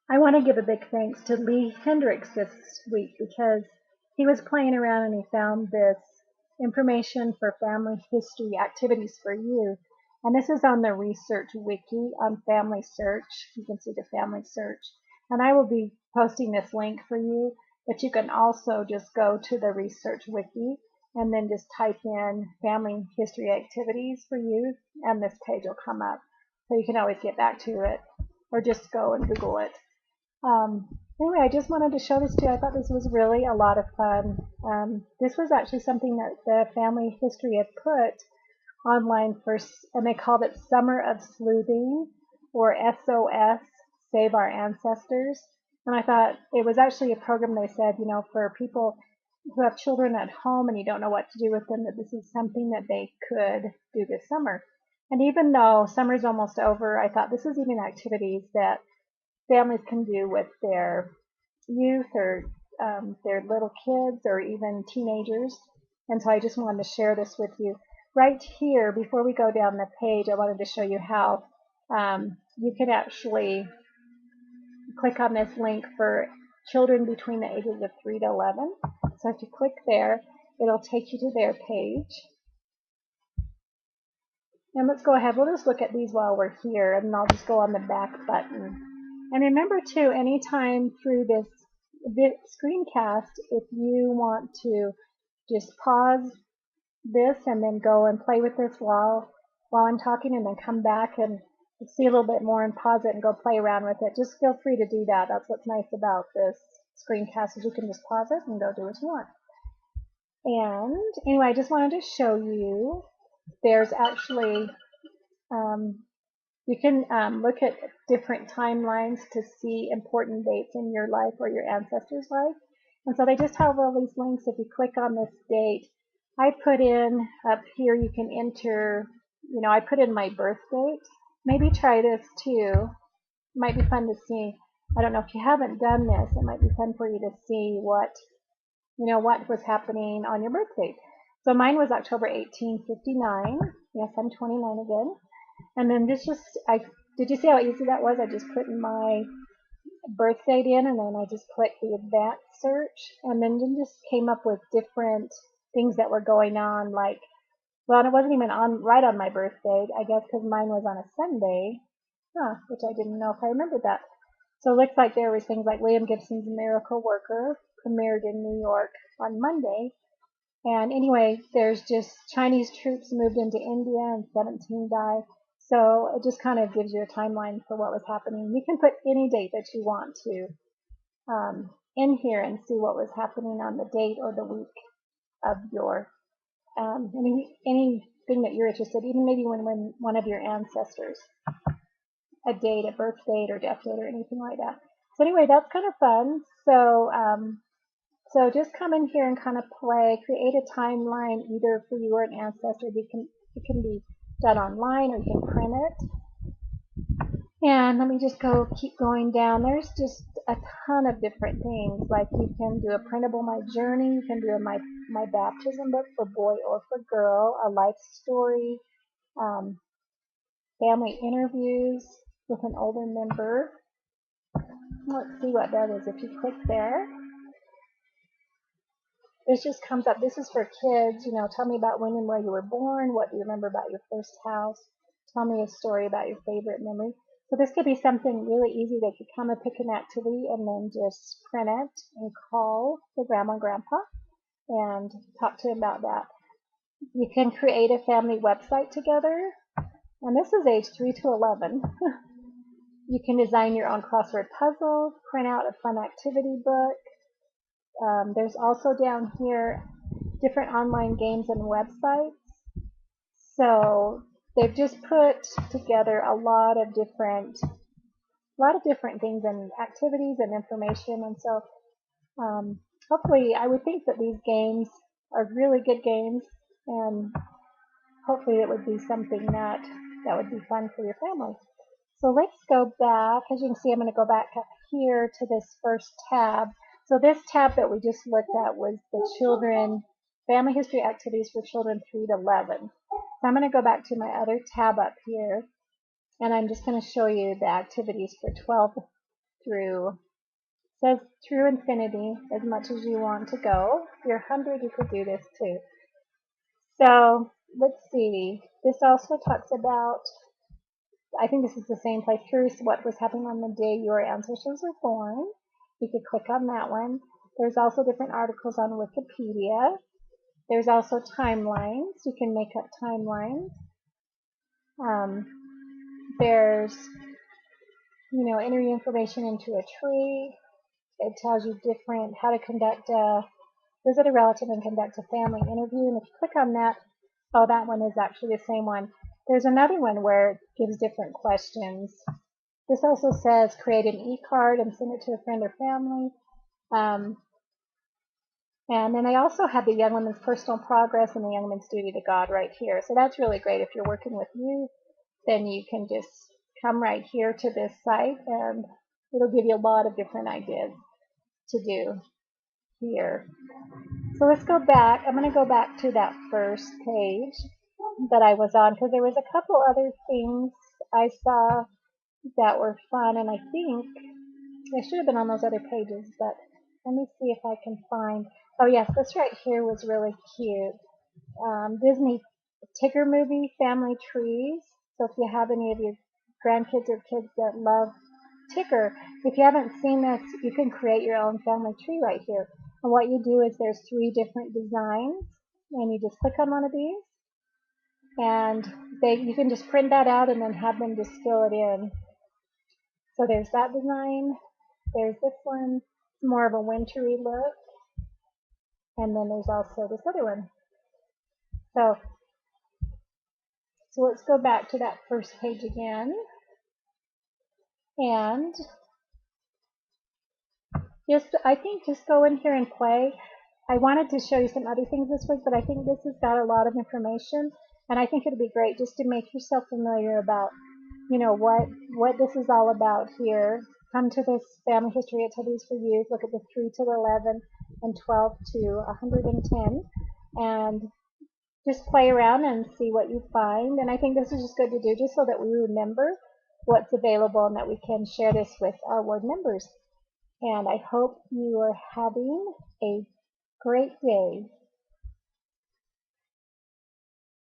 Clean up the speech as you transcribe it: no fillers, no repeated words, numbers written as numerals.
I want to give a big thanks to Lee Hendricks this week because he was playing around and he found this information for family history activities for youth. And this is on the research wiki on family search. You can see the family search. And I will be posting this link for you, but you can also just go to the research wiki and then just type in family history activities for youth and this page will come up. So you can always get back to it or just go and Google it. Anyway, I just wanted to show this to you. I thought this was really a lot of fun. This was actually something that the family history had put online first, and they called it Summer of Sleuthing, or SOS, Save Our Ancestors. And I thought it was actually a program they said, for people who have children at home and you don't know what to do with them, that this is something that they could do this summer. And even though summer's almost over, I thought this is even activities that families can do with their youth or their little kids or even teenagers. And so I just wanted to share this with you. Right here, before we go down the page, I wanted to show you how you can actually click on this link for children between the ages of 3 to 11. So if you click there, it'll take you to their page. And let's go ahead. We'll just look at these while we're here, and I'll just go on the back button. And remember, too, anytime through this screencast, if you want to just pause this and then go and play with this while I'm talking and then come back and see a little bit more and pause it and go play around with it, just feel free to do that. That's what's nice about this screencast is you can just pause it and go do what you want. And anyway, I just wanted to show you there's actually you can look at different timelines to see important dates in your life or your ancestors' life. And so they just have all these links. If you click on this date, I put in up here, you can enter, I put in my birth date. Maybe try this too. It might be fun to see. I don't know if you haven't done this, it might be fun for you to see what was happening on your birth date. So mine was October 1859. Yes, I'm 29 again. And then did you see how easy that was? I just put my birth date in and then I just clicked the advanced search and then it just came up with different things that were going on, like, well, and it wasn't even right on my birth date, I guess, because mine was on a Sunday, which I didn't know if I remembered that. So it looks like there was things like William Gibson's Miracle Worker premiered in New York on Monday. And anyway, there's just Chinese troops moved into India and 17 died. So it just kind of gives you a timeline for what was happening. You can put any date that you want to in here and see what was happening on the date or the week of your anything that you're interested in, even maybe when one of your ancestors, a date, a birth date or death date or anything like that. So anyway, that's kind of fun. So just come in here and kind of play, create a timeline either for you or an ancestor. It can be done online or you can print it. And let me just keep going down. There's just a ton of different things. Like you can do a printable My Journey, you can do a my baptism book for boy or for girl, a life story, family interviews with an older member. Let's see what that is. If you click there, this just comes up. This is for kids. Tell me about when and where you were born. What do you remember about your first house? Tell me a story about your favorite memory. So this could be something really easy. They could come and pick an activity and then just print it and call the grandma and grandpa and talk to them about that. You can create a family website together. And this is age 3 to 11. You can design your own crossword puzzle, print out a fun activity book. There's also down here different online games and websites. So they've just put together a lot of different things and activities and information. And so hopefully, I would think that these games are really good games, and hopefully it would be something that would be fun for your family. So let's go back. As you can see, I'm going to go back up here to this first tab. So this tab that we just looked at was the family history activities for children 3 to 11. So I'm going to go back to my other tab up here, and I'm just going to show you the activities for 12 through. It says through infinity as much as you want to go. If you're 100, you could do this too. So let's see. This also talks about, I think this is the same place. Curious what was happening on the day your ancestors were born. You could click on that one. There's also different articles on Wikipedia. There's also timelines. You can make up timelines. There's, enter your information into a tree. It tells you how to conduct visit a relative and conduct a family interview. And if you click on that, oh, that one is actually the same one. There's another one where it gives different questions. This also says create an e-card and send it to a friend or family. And then they also have the Young Women's Personal Progress and the Young Women's Duty to God right here. So that's really great. If you're working with youth, then you can just come right here to this site and it'll give you a lot of different ideas to do here. So let's go back. I'm going to go back to that first page that I was on because there was a couple other things I saw that were fun, and I think I should have been on those other pages, but let me see if I can find. Oh yes, this right here was really cute. Disney Tigger movie, Family Trees. So if you have any of your grandkids or kids that love Tigger, if you haven't seen this, you can create your own family tree right here. And what you do is there's 3 different designs, and you just click on one of these, and you can just print that out and then have them just fill it in. So there's that design. There's this one. It's more of a wintry look. And then there's also this other one. So let's go back to that first page again. And I think just go in here and play. I wanted to show you some other things this week, but I think this has got a lot of information. And I think it'd be great just to make yourself familiar about, what this is all about here. Come to this family history activities for youth. Look at the 3 to 11 and 12 to 110. And just play around and see what you find. And I think this is just good to do just so that we remember what's available and that we can share this with our ward members. And I hope you are having a great day.